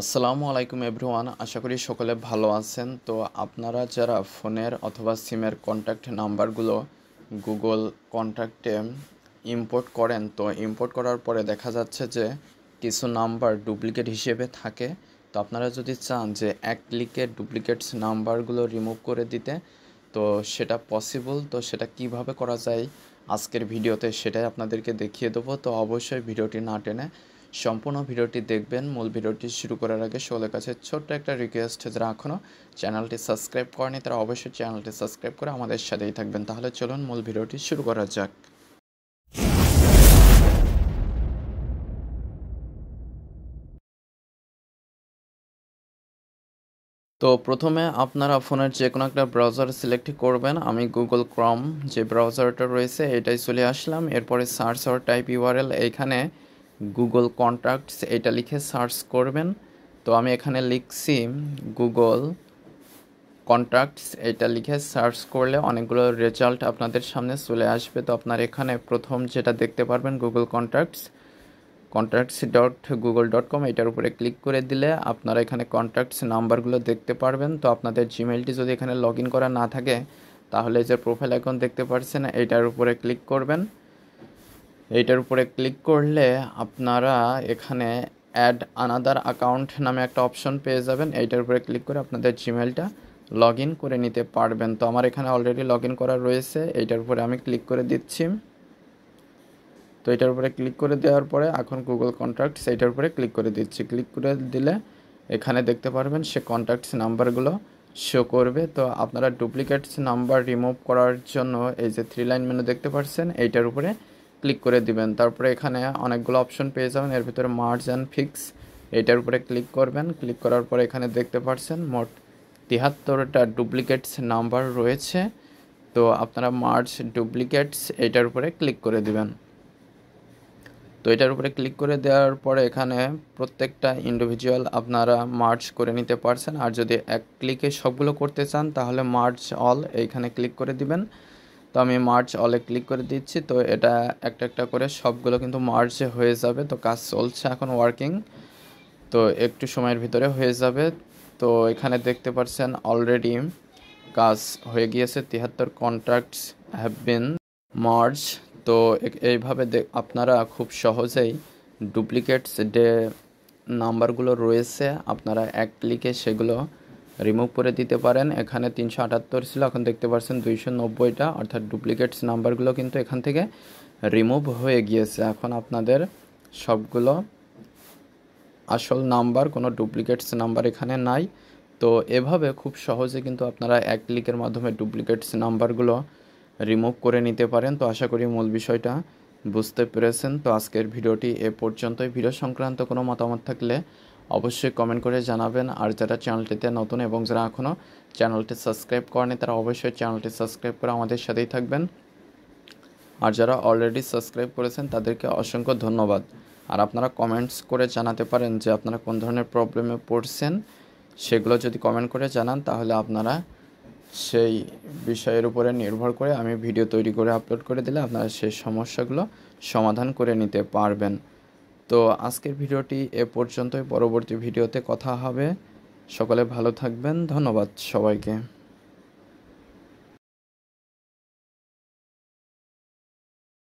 আসসালামু আলাইকুম এভরিওয়ান, আশা করি সকলে ভালো আছেন। তো আপনারা যারা ফোনের অথবা সিমের কন্ট্যাক্ট নাম্বারগুলো গুগল কন্ট্যাক্টে ইম্পোর্ট করেন, তো ইম্পোর্ট করার পরে দেখা যাচ্ছে যে কিছু নাম্বার ডুপ্লিকেট হিসেবে থাকে। তো আপনারা যদি চান যে এক ক্লিকে ডুপ্লিকেটস নাম্বারগুলো রিমুভ করে দিতে, তো সেটা পসিবল। তো সেটা কিভাবে করা যায় আজকের ভিডিওতে সেটাই আপনাদেরকে দেখিয়ে দেবো। তো অবশ্যই ভিডিওটি না টেনে সম্পূর্ণ ভিডিওটি দেখবেন। মূল ভিডিওটি শুরু করার আগে সকলের কাছে ছোট্ট একটা রিকোয়েস্ট, যারা এখনও চ্যানেলটি সাবস্ক্রাইব করেনি তারা অবশ্যই চ্যানেলটি সাবস্ক্রাইব করে আমাদের সাথেই থাকবেন। তাহলে চলুন মূল ভিডিওটি শুরু করা যাক। তো প্রথমে আপনারা ফোনের যে কোনো একটা ব্রাউজার সিলেক্ট করবেন। আমি গুগল ক্রোম যে ব্রাউজারটা রয়েছে এটাই চলে আসলাম। এরপরে সার্চ অর টাইপ ইউআরএল, এইখানে গুগল কন্ট্যাক্টস এটা লিখে সার্চ করবেন। তো আমি এখানে লিখছি গুগল কন্ট্যাক্টস, এটা লিখে সার্চ করলে অনেকগুলো রেজাল্ট আপনাদের সামনে চলে আসবে। তো আপনার এখানে প্রথম যেটা দেখতে পারবেন গুগল contacts.google.com, এটার উপরে ক্লিক করে দিলে আপনারা এখানে কন্ট্যাক্টস নাম্বারগুলো দেখতে পারবেন। তো আপনাদের জিমেইলটি যদি এখানে লগ ইন করা না থাকে তাহলে যে প্রোফাইল আইকন দেখতে পাচ্ছেন এইটার উপরে ক্লিক করবেন। এইটার উপরে ক্লিক করলে আপনারা এখানে অ্যাড আনাদার অ্যাকাউন্ট নামে একটা অপশন পেয়ে যাবেন। এইটার উপরে ক্লিক করে আপনাদের জিমেইলটা লগ ইন করে নিতে পারবেন। তো আমার এখানে অলরেডি লগ ইন করা রয়েছে, এইটার উপরে আমি ক্লিক করে দিচ্ছি। তো এটার উপরে ক্লিক করে দেওয়ার পরে এখন গুগল কন্ট্যাক্টস এইটার উপরে ক্লিক করে দিচ্ছি। ক্লিক করে দিলে এখানে দেখতে পারবেন সে কন্ট্যাক্টস নাম্বারগুলো শো করবে। তো আপনারা ডুপ্লিকেটস নাম্বার রিমুভ করার জন্য এই যে 3 লাইন মেনু দেখতে পাচ্ছেন এইটার উপরে ক্লিক করে দিবেন। তারপরে এখানে অনেকগুলো অপশন পেয়ে যাবেন, এর ভিতরে মার্জ অ্যান্ড ফিক্স এইটার উপরে ক্লিক করবেন। ক্লিক করার পরে এখানে দেখতে পাচ্ছেন মোট 73টা ডুপ্লিকেটস নাম্বার রয়েছে। তো আপনারা মার্জ ডুপ্লিকেটস এইটার উপরে ক্লিক করে দিবেন। তো এটার উপরে ক্লিক করে দেওয়ার পরে এখানে প্রত্যেকটা ইন্ডিভিজুয়াল আপনারা মার্জ করে নিতে পারছেন। আর যদি এক ক্লিকে সবগুলো করতে চান তাহলে মার্জ অল এইখানে ক্লিক করে দিবেন। তো আমি মার্জ অলে ক্লিক করে দিচ্ছি। তো এটা একটা একটা করে সবগুলো কিন্তু মার্জ হয়ে যাবে। তো কাজ চলছে এখন ওয়ার্কিং, তো একটু সময়ের ভিতরে হয়ে যাবে। তো এখানে দেখতে পাচ্ছেন অলরেডি কাজ হয়ে গিয়েছে, 73 কন্ট্রাক্টস হ্যাভ বিন মার্জ। তো এইভাবে আপনারা খুব সহজেই ডুপ্লিকেটস যে নাম্বারগুলো রয়েছে আপনারা এক ক্লিকে সেগুলো রিমুভ করে দিতে পারেন। এখানে 378 ছিল, এখন দেখতে পাচ্ছেন 290টা, অর্থাৎ ডুপ্লিকেটস নাম্বারগুলো কিন্তু এখান থেকে রিমুভ হয়ে গিয়েছে। এখন আপনাদের সবগুলো আসল নাম্বার, কোনো ডুপ্লিকেটস নাম্বার এখানে নাই। তো এভাবে খুব সহজে কিন্তু আপনারা এক ক্লিকের মাধ্যমে ডুপ্লিকেটস নাম্বারগুলো রিমুভ করে নিতে পারেন। তো আশা করি মূল বিষয়টা বুঝতে পেরেছেন। তো আজকের ভিডিওটি এ পর্যন্তই। ভিডিও সংক্রান্ত কোনো মতামত থাকলে অবশ্যই কমেন্ট করে জানাবেন। আর যারা চ্যানেলটিতে নতুন এবং যারা এখনও চ্যানেলটি সাবস্ক্রাইব করেনি তারা অবশ্যই চ্যানেলটি সাবস্ক্রাইব করে আমাদের সাথেই থাকবেন। আর যারা অলরেডি সাবস্ক্রাইব করেছেন তাদেরকে অসংখ্য ধন্যবাদ। আর আপনারা কমেন্টস করে জানাতে পারেন যে আপনারা কোন ধরনের প্রবলেমে পড়ছেন, সেগুলো যদি কমেন্ট করে জানান তাহলে আপনারা সেই বিষয়ের উপরে নির্ভর করে আমি ভিডিও তৈরি করে আপলোড করে দিলে আপনারা সেই সমস্যাগুলো সমাধান করে নিতে পারবেন। তো আজকের ভিডিওটি এ পর্যন্তই, পরবর্তী ভিডিওতে কথা হবে। সকলে ভালো থাকবেন, ধন্যবাদ সবাইকে।